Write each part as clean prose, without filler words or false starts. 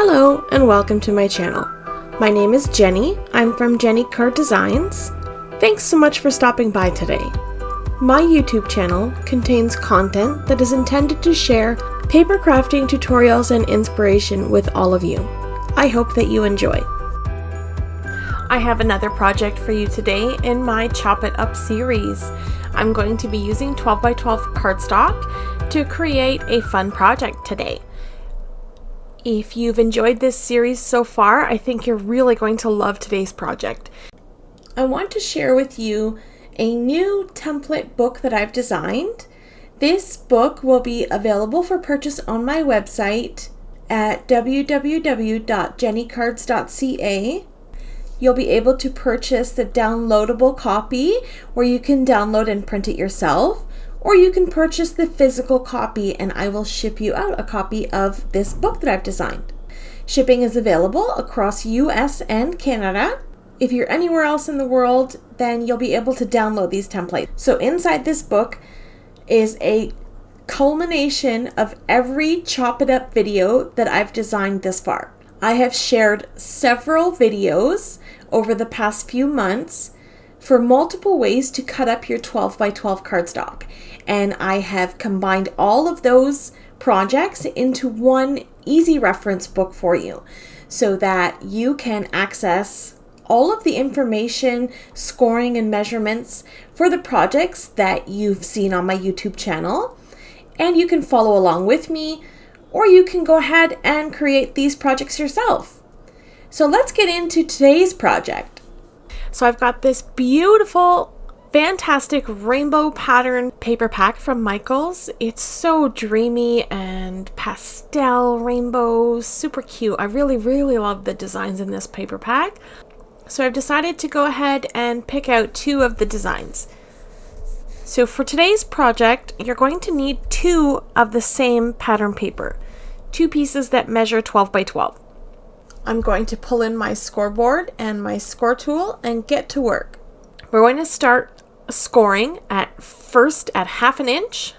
Hello and welcome to my channel. My name is Jenny. I'm from Jenny Card Designs. Thanks so much for stopping by today. My YouTube channel contains content that is intended to share paper crafting tutorials and inspiration with all of you. I hope that you enjoy. I have another project for you today in my Chop It Up series. I'm going to be using 12x12 cardstock to create a fun project today. If you've enjoyed this series so far, I think you're really going to love today's project. I want to share with you a new template book that I've designed. This book will be available for purchase on my website at www.jennycards.ca. You'll be able to purchase the downloadable copy where you can download and print it yourself, or you can purchase the physical copy and I will ship you out a copy of this book that I've designed. Shipping is available across US and Canada. If you're anywhere else in the world, then you'll be able to download these templates. So inside this book is a culmination of every Chop It Up video that I've designed this far. I have shared several videos over the past few months for multiple ways to cut up your 12x12 cardstock. And I have combined all of those projects into one easy reference book for you so that you can access all of the information, scoring, and measurements for the projects that you've seen on my YouTube channel. And you can follow along with me, or you can go ahead and create these projects yourself. So let's get into today's project. So I've got this beautiful, fantastic rainbow pattern paper pack from Michaels. It's so dreamy and pastel rainbow, super cute. I really love the designs in this paper pack. So I've decided to go ahead and pick out two of the designs. So for today's project, you're going to need two of the same pattern paper, two pieces that measure 12x12. I'm going to pull in my scoreboard and my score tool and get to work. We're going to start scoring first at 1/2 inch,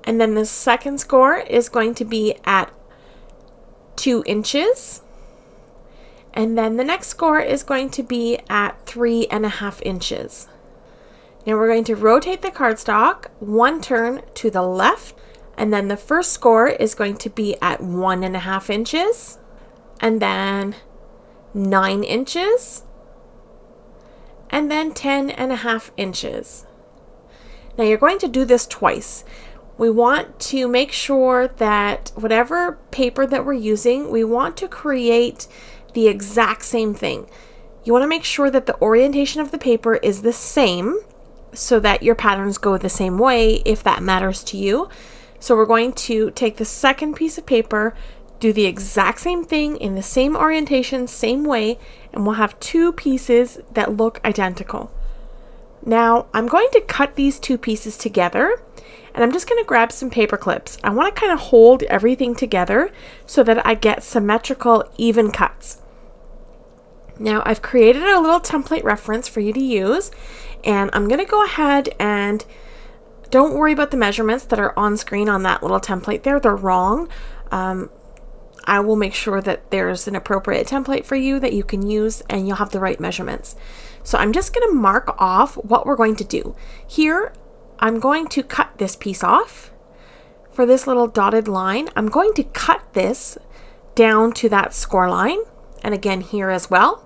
and then the second score is going to be at 2 inches, and then the next score is going to be at 3.5 inches. Now we're going to rotate the cardstock one turn to the left, and then the first score is going to be at 1.5 inches, and then 9 inches, and then 10.5 inches. Now you're going to do this twice. We want to make sure that whatever paper that we're using, we want to create the exact same thing. You want to make sure that the orientation of the paper is the same so that your patterns go the same way if that matters to you. So we're going to take the second piece of paper, do the exact same thing in the same orientation, same way, and we'll have two pieces that look identical. Now I'm going to cut these two pieces together, and I'm just going to grab some paper clips. I want to kind of hold everything together so that I get symmetrical, even cuts. Now I've created a little template reference for you to use, and I'm going to go ahead and don't worry about the measurements that are on screen on that little template there. They're wrong. I will make sure that there's an appropriate template for you that you can use and you'll have the right measurements. So I'm just going to mark off what we're going to do. Here, I'm going to cut this piece off. For this little dotted line, I'm going to cut this down to that score line. And again, here as well.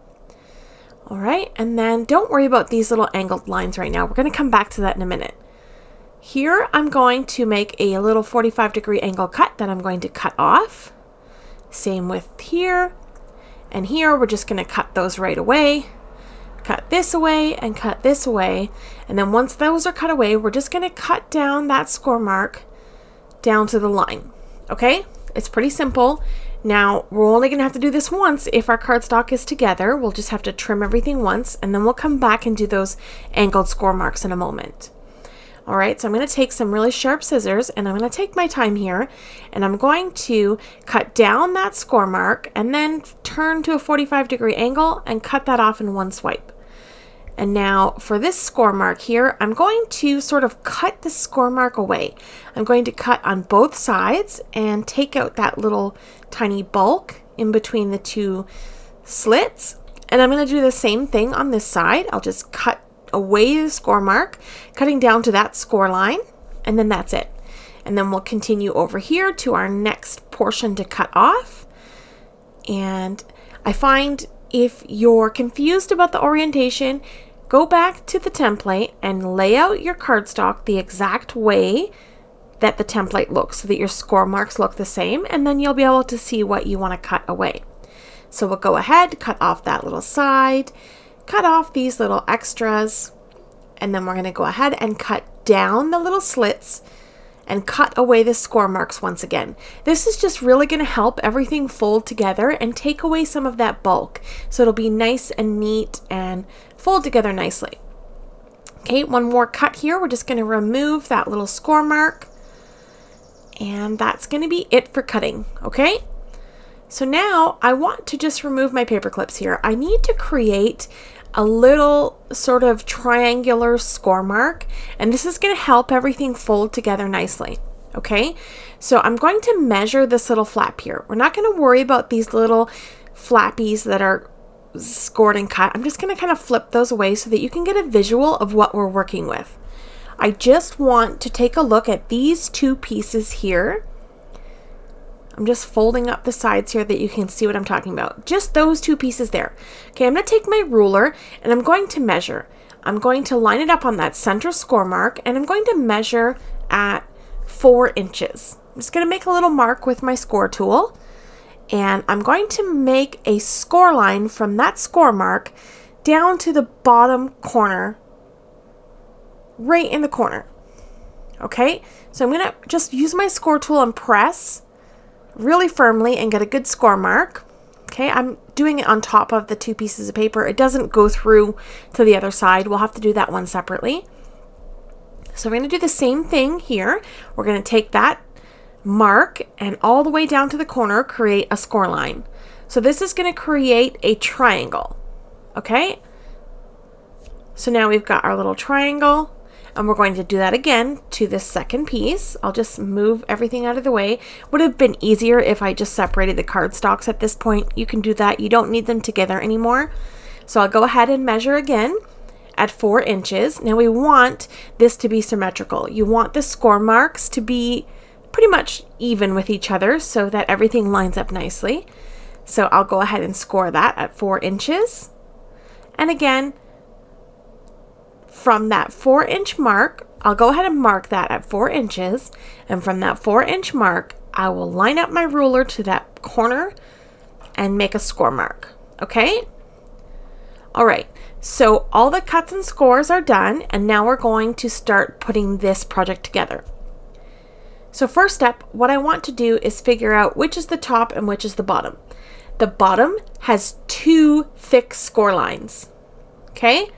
All right, and then don't worry about these little angled lines right now. We're going to come back to that in a minute. Here, I'm going to make a little 45-degree angle cut that I'm going to cut off. Same with here. And here, we're just going to cut those right away. Cut this away and cut this away. And then once those are cut away, we're just going to cut down that score mark down to the line. Okay? It's pretty simple. Now, we're only going to have to do this once if our cardstock is together. We'll just have to trim everything once, and then we'll come back and do those angled score marks in a moment. All right, so I'm going to take some really sharp scissors, and I'm going to take my time here, and I'm going to cut down that score mark and then turn to a 45-degree angle and cut that off in one swipe. And now for this score mark here, I'm going to sort of cut the score mark away. I'm going to cut on both sides and take out that little tiny bulk in between the two slits. And I'm going to do the same thing on this side. I'll just cut away the score mark, cutting down to that score line, and then that's it. And then we'll continue over here to our next portion to cut off. And I find if you're confused about the orientation, go back to the template and lay out your cardstock the exact way that the template looks so that your score marks look the same, and then you'll be able to see what you want to cut away. So we'll go ahead, cut off that little side, cut off these little extras, and then we're going to go ahead and cut down the little slits and cut away the score marks once again. This is just really going to help everything fold together and take away some of that bulk, so it'll be nice and neat and fold together nicely. Okay, one more cut here. We're just going to remove that little score mark, and that's going to be it for cutting. Okay, so now I want to just remove my paper clips here. I need to create a little sort of triangular score mark, and this is going to help everything fold together nicely. Okay, so I'm going to measure this little flap here. We're not going to worry about these little flappies that are scored and cut. I'm just going to kind of flip those away so that you can get a visual of what we're working with. I just want to take a look at these two pieces here. I'm just folding up the sides here that you can see what I'm talking about. Just those two pieces there. Okay, I'm going to take my ruler and I'm going to measure. I'm going to line it up on that center score mark, and I'm going to measure at 4 inches. I'm just going to make a little mark with my score tool, and I'm going to make a score line from that score mark down to the bottom corner, right in the corner. Okay, so I'm going to just use my score tool and press really firmly and get a good score mark. Okay, I'm doing it on top of the two pieces of paper. It doesn't go through to the other side. We'll have to do that one separately. So we're going to do the same thing here. We're going to take that mark and all the way down to the corner create a score line. So this is going to create a triangle. Okay, so now we've got our little triangle, and we're going to do that again to this second piece. I'll just move everything out of the way. Would have been easier if I just separated the cardstocks at this point. You can do that. You don't need them together anymore. So I'll go ahead and measure again at 4 inches. Now we want this to be symmetrical. You want the score marks to be pretty much even with each other so that everything lines up nicely. So I'll go ahead and score that at 4 inches. And again, from that 4-inch mark, I'll go ahead and mark that at 4 inches. And from that 4-inch mark, I will line up my ruler to that corner and make a score mark. Okay? All right. So all the cuts and scores are done, and now we're going to start putting this project together. So first step, what I want to do is figure out which is the top and which is the bottom. The bottom has 2 thick score lines. Okay?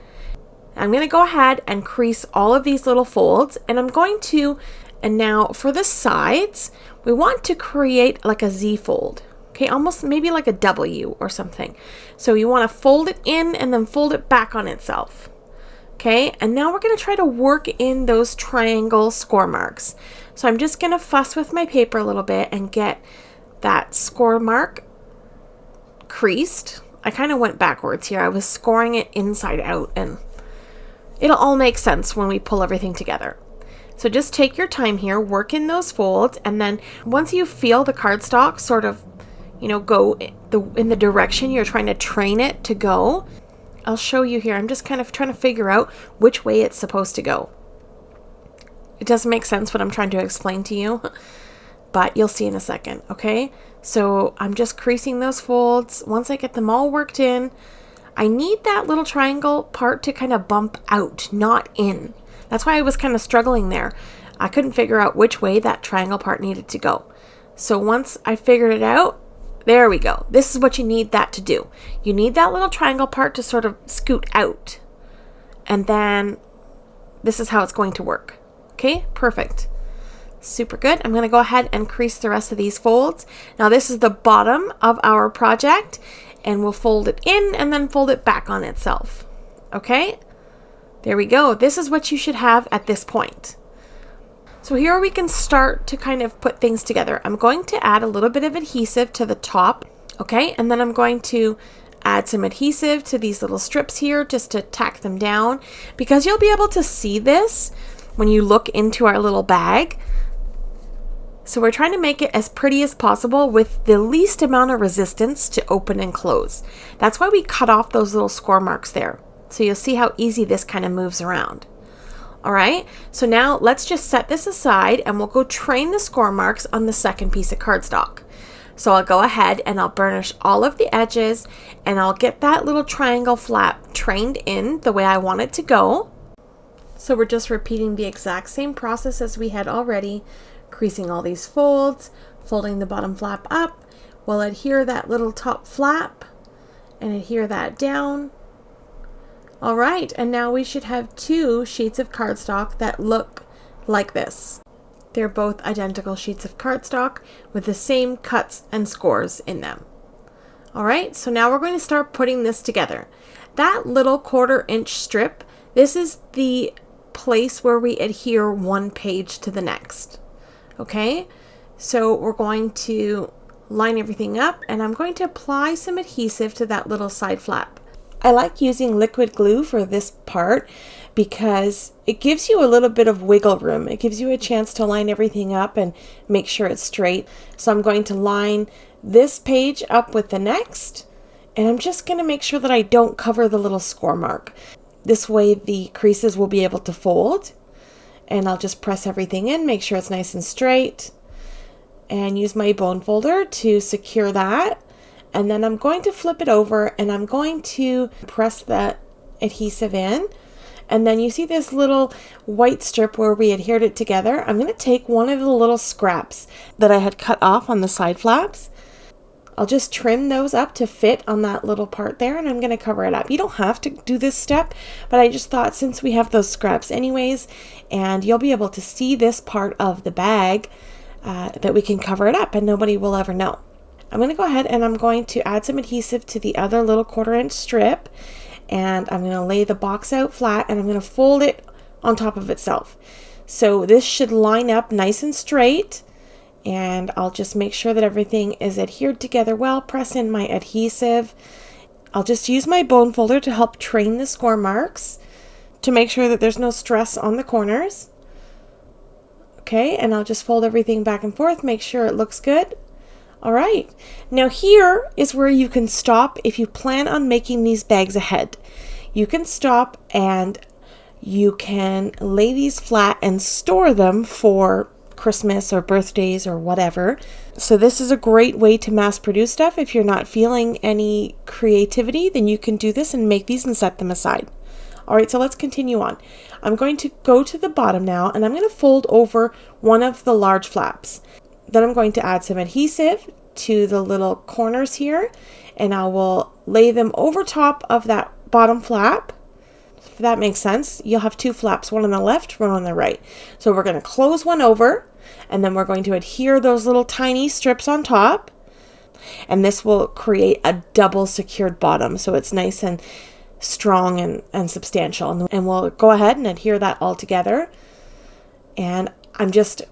I'm going to go ahead and crease all of these little folds, and I'm going to, and now for the sides, we want to create like a Z fold. Okay, almost maybe like a W or something. So you want to fold it in and then fold it back on itself. Okay, and now we're going to try to work in those triangle score marks. So I'm just going to fuss with my paper a little bit and get that score mark creased. I kind of went backwards here. I was scoring it inside out, and it'll all make sense when we pull everything together. So just take your time here, work in those folds, and then once you feel the cardstock sort of, go in the direction you're trying to train it to go, I'll show you here. I'm just kind of trying to figure out which way it's supposed to go. It doesn't make sense what I'm trying to explain to you, but you'll see in a second, okay? So I'm just creasing those folds. Once I get them all worked in, I need that little triangle part to kind of bump out, not in. That's why I was kind of struggling there. I couldn't figure out which way that triangle part needed to go. So once I figured it out, there we go. This is what you need that to do. You need that little triangle part to sort of scoot out. And then this is how it's going to work. Okay, perfect. Super good. I'm going to go ahead and crease the rest of these folds. Now this is the bottom of our project, and we'll fold it in and then fold it back on itself. Okay, There we go. This is what you should have at this point. So here we can start to kind of put things together. I'm going to add a little bit of adhesive to the top, okay? And then I'm going to add some adhesive to these little strips here just to tack them down, because you'll be able to see this when you look into our little bag. So we're trying to make it as pretty as possible with the least amount of resistance to open and close. That's why we cut off those little score marks there. So you'll see how easy this kind of moves around. All right, so now let's just set this aside and we'll go train the score marks on the second piece of cardstock. So I'll go ahead and I'll burnish all of the edges and I'll get that little triangle flap trained in the way I want it to go. So we're just repeating the exact same process as we had already, creasing all these folds, folding the bottom flap up. We'll adhere that little top flap and adhere that down. All right, and now we should have 2 sheets of cardstock that look like this. They're both identical sheets of cardstock with the same cuts and scores in them. All right, so now we're going to start putting this together. That little 1/4 inch strip, this is the place where we adhere one page to the next. Okay, so we're going to line everything up and I'm going to apply some adhesive to that little side flap. I like using liquid glue for this part because it gives you a little bit of wiggle room. It gives you a chance to line everything up and make sure it's straight. So I'm going to line this page up with the next, and I'm just going to make sure that I don't cover the little score mark. This way the creases will be able to fold, and I'll just press everything in, make sure it's nice and straight, and use my bone folder to secure that. And then I'm going to flip it over and I'm going to press that adhesive in. And then you see this little white strip where we adhered it together. I'm going to take one of the little scraps that I had cut off on the side flaps. I'll just trim those up to fit on that little part there, and I'm going to cover it up. You don't have to do this step, but I just thought since we have those scraps anyways, and you'll be able to see this part of the bag, that we can cover it up and nobody will ever know. I'm going to go ahead and I'm going to add some adhesive to the other little 1/4 inch strip, and I'm going to lay the box out flat and I'm going to fold it on top of itself. So this should line up nice and straight, and I'll just make sure that everything is adhered together well, press in my adhesive. I'll just use my bone folder to help train the score marks to make sure that there's no stress on the corners. Okay, and I'll just fold everything back and forth, make sure it looks good. All right, now here is where you can stop if you plan on making these bags ahead. You can stop and you can lay these flat and store them for Christmas or birthdays or whatever. So this is a great way to mass produce stuff. If you're not feeling any creativity, then you can do this and make these and set them aside. All right, so let's continue on. I'm going to go to the bottom now and I'm going to fold over one of the large flaps. Then I'm going to add some adhesive to the little corners here, and I will lay them over top of that bottom flap. If that makes sense, you'll have 2 flaps, one on the left, one on the right. So we're going to close one over, and then we're going to adhere those little tiny strips on top, and this will create a double secured bottom, so it's nice and strong and substantial. And we'll go ahead and adhere that all together. And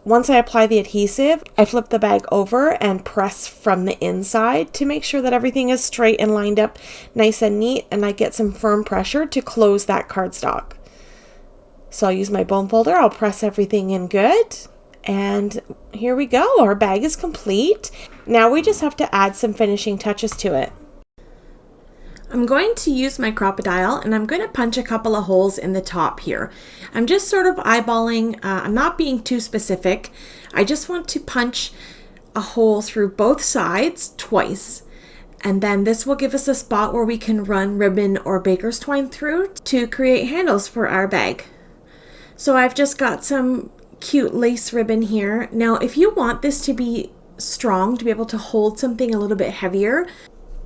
once I apply the adhesive, I flip the bag over and press from the inside to make sure that everything is straight and lined up nice and neat, and I get some firm pressure to close that cardstock. So I'll use my bone folder, I'll press everything in good, and here we go, our bag is complete. Now we just have to add some finishing touches to it. I'm going to use my Crop-A-Dile and I'm going to punch a couple of holes in the top here. I'm just sort of eyeballing, I'm not being too specific. I just want to punch a hole through both sides twice. And then this will give us a spot where we can run ribbon or baker's twine through to create handles for our bag. So I've just got some cute lace ribbon here. Now, if you want this to be strong, to be able to hold something a little bit heavier,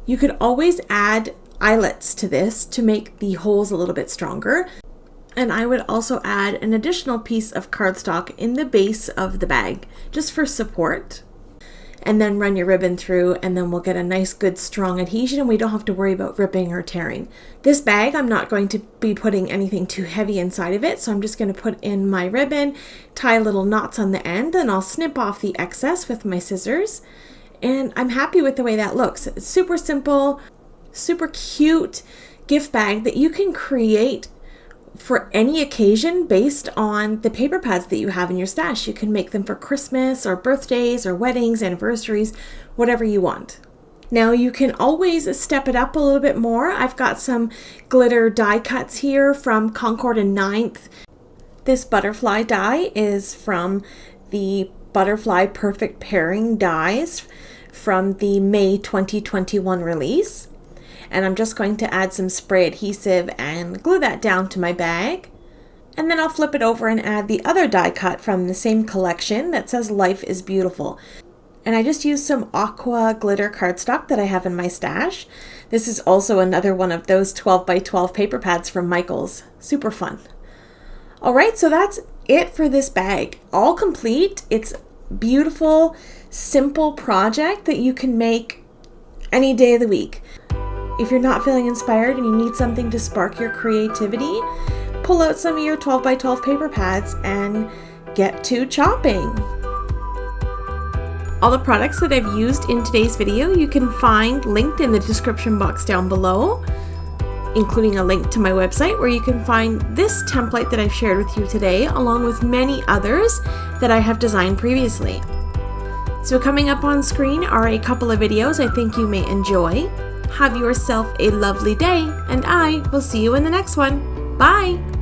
you could always add eyelets to this to make the holes a little bit stronger. And I would also add an additional piece of cardstock in the base of the bag just for support. and then run your ribbon through, and then we'll get a nice good strong adhesion and we don't have to worry about ripping or tearing. This bag, I'm not going to be putting anything too heavy inside of it, so I'm just going to put in my ribbon, tie little knots on the end, and I'll snip off the excess with my scissors. And I'm happy with the way that looks. It's super simple, super cute gift bag that you can create for any occasion based on the paper pads that you have in your stash. You can make them for Christmas or birthdays or weddings, anniversaries, whatever you want. Now you can always step it up a little bit more. I've got some glitter die cuts here from Concord and 9th. This butterfly die is from the Butterfly Perfect Pairing dies from the May 2021 release. And I'm just going to add some spray adhesive and glue that down to my bag. And then I'll flip it over and add the other die cut from the same collection that says Life is Beautiful. And I just used some aqua glitter cardstock that I have in my stash. This is also another one of those 12 by 12 paper pads from Michaels. Super fun. All right, so that's it for this bag. All complete. It's a beautiful, simple project that you can make any day of the week. If you're not feeling inspired and you need something to spark your creativity, pull out some of your 12 by 12 paper pads and get to chopping. All the products that I've used in today's video you can find linked in the description box down below, including a link to my website where you can find this template that I've shared with you today, along with many others that I have designed previously. So coming up on screen are a couple of videos I think you may enjoy. Have yourself a lovely day, and I will see you in the next one. Bye!